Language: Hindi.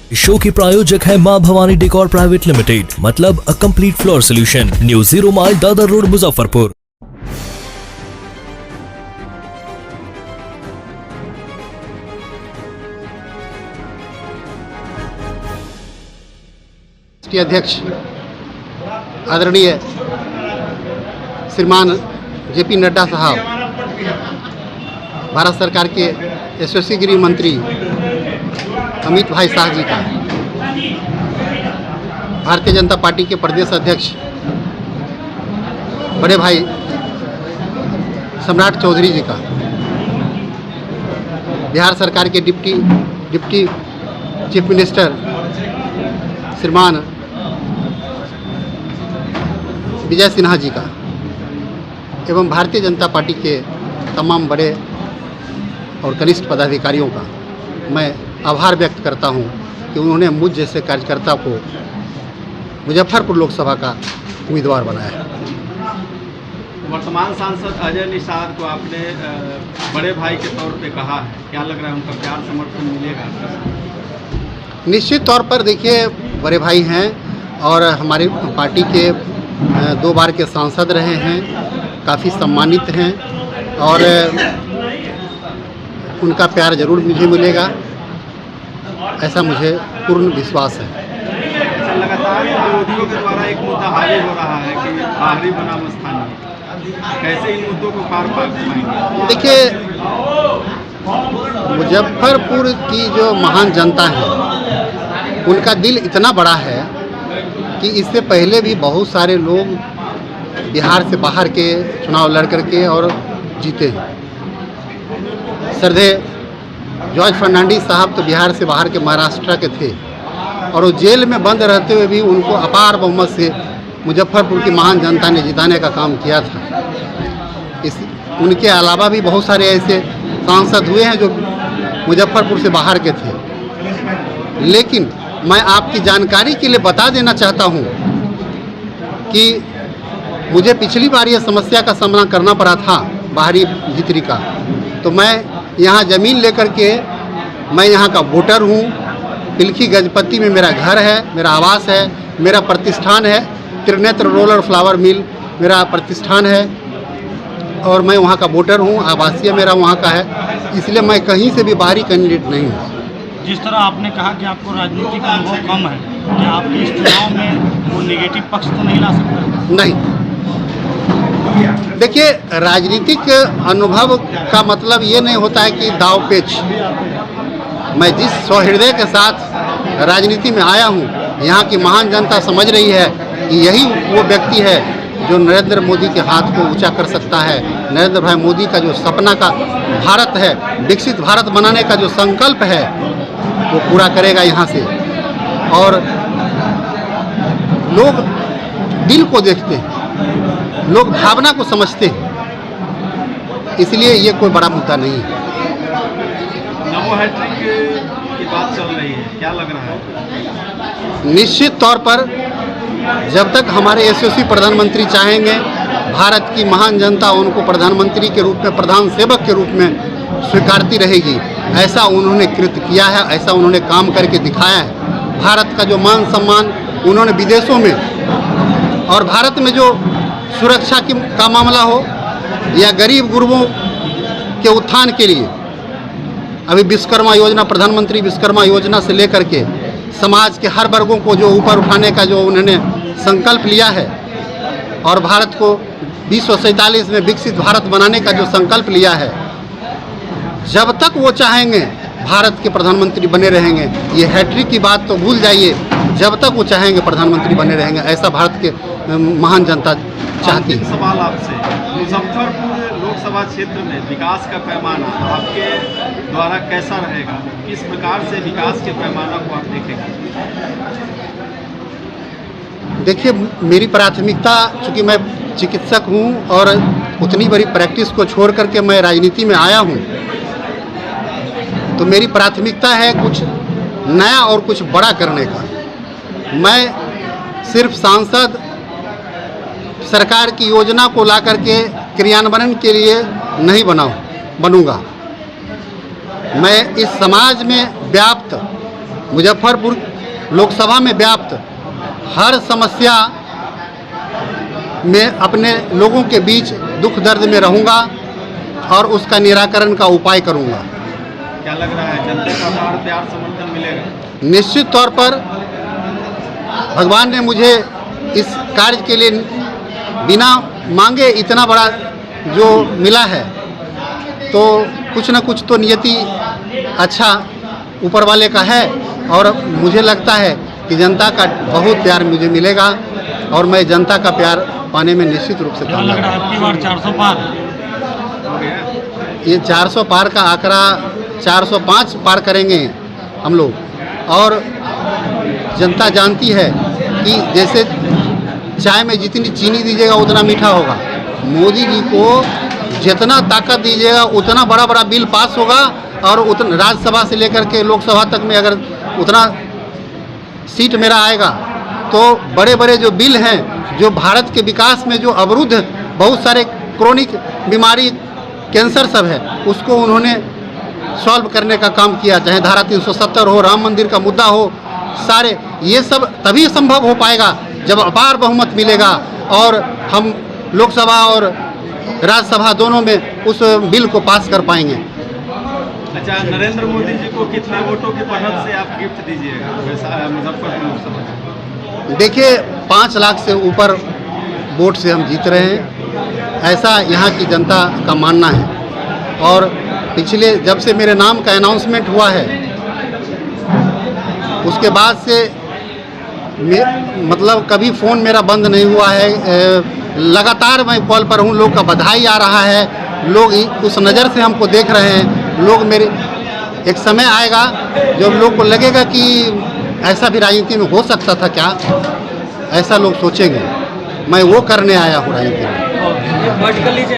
शो के प्रायोजक है मां भवानी डेकोर प्राइवेट लिमिटेड, मतलब a complete floor solution, new 0 mile Dadar road, Muzaffarpur. अध्यक्ष आदरणीय श्रीमान जेपी नड्डा साहब, भारत सरकार के यशस्वी गृह मंत्री अमित भाई शाह जी का, भारतीय जनता पार्टी के प्रदेश अध्यक्ष बड़े भाई सम्राट चौधरी जी का, बिहार सरकार के डिप्टी चीफ मिनिस्टर श्रीमान विजय सिन्हा जी का एवं भारतीय जनता पार्टी के तमाम बड़े और कनिष्ठ पदाधिकारियों का मैं आभार व्यक्त करता हूं कि उन्होंने मुझ जैसे कार्यकर्ता को मुजफ्फरपुर लोकसभा का उम्मीदवार बनाया है। वर्तमान सांसद अजय निषाद को आपने बड़े भाई के तौर पे कहा है, क्या लग रहा है उनका प्यार समर्थन मिलेगा? निश्चित तौर पर देखिए, बड़े भाई हैं और हमारी पार्टी के 2 बार के सांसद रहे हैं, काफ़ी सम्मानित हैं और उनका प्यार जरूर मुझे मिलेगा, ऐसा मुझे पूर्ण विश्वास है। लगातार विरोधियों के द्वारा एक मुद्दा हावी हो रहा है कि बाहरी बनाम स्थानीय, कैसे इन मुद्दों को पार पाएंगे? देखिए, मुजफ्फरपुर की जो महान जनता है उनका दिल इतना बड़ा है कि इससे पहले भी बहुत सारे लोग बिहार से बाहर के चुनाव लड़ करके और जीते हैं। श्रद्धेय जॉर्ज फर्नांडिस साहब तो बिहार से बाहर के महाराष्ट्र के थे और वो जेल में बंद रहते हुए भी उनको अपार बहुमत से मुजफ्फरपुर की महान जनता ने जिताने का काम किया था। उनके अलावा भी बहुत सारे ऐसे सांसद हुए हैं जो मुजफ्फरपुर से बाहर के थे, लेकिन मैं आपकी जानकारी के लिए बता देना चाहता हूं कि मुझे पिछली बार यह समस्या का सामना करना पड़ा था बाहरी भीतरी का, तो मैं यहाँ ज़मीन लेकर के मैं यहाँ का वोटर हूँ। पिलखी गजपति में मेरा घर है, मेरा आवास है, मेरा प्रतिष्ठान है, त्रिनेत्र रोलर फ्लावर मिल मेरा प्रतिष्ठान है और मैं वहाँ का वोटर हूँ, आवासीय मेरा वहाँ का है, इसलिए मैं कहीं से भी बाहरी कैंडिडेट नहीं हूँ। जिस तरह आपने कहा कि आपको राजनीतिक अनुभव कम है, क्या आपके इस चुनाव में वो नेगेटिव पक्ष तो नहीं ला सकता? नहीं, देखिए, राजनीतिक अनुभव का मतलब ये नहीं होता है कि दाव पेच। मैं जिस सहृदय के साथ राजनीति में आया हूँ, यहाँ की महान जनता समझ रही है कि यही वो व्यक्ति है जो नरेंद्र मोदी के हाथ को ऊंचा कर सकता है। नरेंद्र भाई मोदी का जो सपना का भारत है, विकसित भारत बनाने का जो संकल्प है, वो पूरा करेगा यहाँ से। और लोग दिल को देखते हैं, लोग भावना को समझते हैं, इसलिए ये कोई बड़ा मुद्दा नहीं है। नमो हैट्रिक की बात चल रही है, क्या लग रहा है? निश्चित तौर पर जब तक हमारे यशस्वी प्रधानमंत्री चाहेंगे, भारत की महान जनता उनको प्रधानमंत्री के रूप में, प्रधान सेवक के रूप में स्वीकारती रहेगी। ऐसा उन्होंने कृत्य किया है, ऐसा उन्होंने काम करके दिखाया है। भारत का जो मान सम्मान उन्होंने विदेशों में और भारत में जो सुरक्षा का मामला हो या गरीब गुरबों के उत्थान के लिए अभी विश्वकर्मा योजना, प्रधानमंत्री विश्वकर्मा योजना से लेकर के समाज के हर वर्गों को जो ऊपर उठाने का जो उन्होंने संकल्प लिया है और भारत को 2047 में विकसित भारत बनाने का जो संकल्प लिया है, जब तक वो चाहेंगे भारत के प्रधानमंत्री बने रहेंगे। ये हैट्रिक की बात तो भूल जाइए, जब तक वो चाहेंगे प्रधानमंत्री बने रहेंगे, ऐसा भारत के महान जनता चाहती है। सवाल आपसे, मुजफ्फरपुर लोकसभा क्षेत्र में विकास का पैमाना आपके द्वारा कैसा रहेगा? किस प्रकार से विकास के पैमाना को आप देखेंगे? देखिए, मेरी प्राथमिकता, चूँकि मैं चिकित्सक हूँ और उतनी बड़ी प्रैक्टिस को छोड़ करके मैं राजनीति में आया हूँ, तो मेरी प्राथमिकता है कुछ नया और कुछ बड़ा करने का। मैं सिर्फ सांसद सरकार की योजना को ला करके क्रियान्वयन के लिए नहीं बनूंगा। मैं इस समाज में व्याप्त मुजफ्फरपुर लोकसभा में व्याप्त हर समस्या में अपने लोगों के बीच दुख दर्द में रहूँगा और उसका निराकरण का उपाय करूँगा। क्या लग रहा है, जनता का अपार प्यार समर्थन मिलेगा? निश्चित तौर पर भगवान ने मुझे इस कार्य के लिए बिना मांगे इतना बड़ा जो मिला है, तो कुछ न कुछ तो नियति अच्छा ऊपर वाले का है और मुझे लगता है कि जनता का बहुत प्यार मुझे मिलेगा और मैं जनता का प्यार पाने में निश्चित रूप से क्या लग रहा है आपकी बार 400 पार? हो गया? ये 400 पार का आंकड़ा 405 पार करेंगे हम लोग। और जनता जानती है कि जैसे चाय में जितनी चीनी दीजिएगा उतना मीठा होगा, मोदी जी को जितना ताकत दीजिएगा उतना बड़ा बड़ा बिल पास होगा और उतना राज्यसभा से लेकर के लोकसभा तक में अगर उतना सीट मेरा आएगा तो बड़े बड़े जो बिल हैं, जो भारत के विकास में जो अवरुद्ध बहुत सारे क्रोनिक बीमारी कैंसर सब है, उसको उन्होंने सॉल्व करने का काम किया। चाहे धारा 370 हो, राम मंदिर का मुद्दा हो, सारे ये सब तभी संभव हो पाएगा जब अपार बहुमत मिलेगा और हम लोकसभा और राज्यसभा दोनों में उस बिल को पास कर पाएंगे। अच्छा, नरेंद्र मोदी जी को कितने वोटों की बढ़त से आप गिफ्ट दीजिएगा मुजफ्फरपुर लोकसभा? देखिए 5 लाख से ऊपर वोट से हम जीत रहे हैं, ऐसा यहाँ की जनता का मानना है। और पिछले जब से मेरे नाम का अनाउंसमेंट हुआ है उसके बाद से मतलब कभी फ़ोन मेरा बंद नहीं हुआ है, लगातार मैं कॉल पर हूँ। लोग का बधाई आ रहा है, लोग उस नज़र से हमको देख रहे हैं। लोग मेरे एक समय आएगा जब लोग को लगेगा कि ऐसा भी राजनीति में हो सकता था क्या, ऐसा लोग सोचेंगे। मैं वो करने आया हूँ राजनीति में।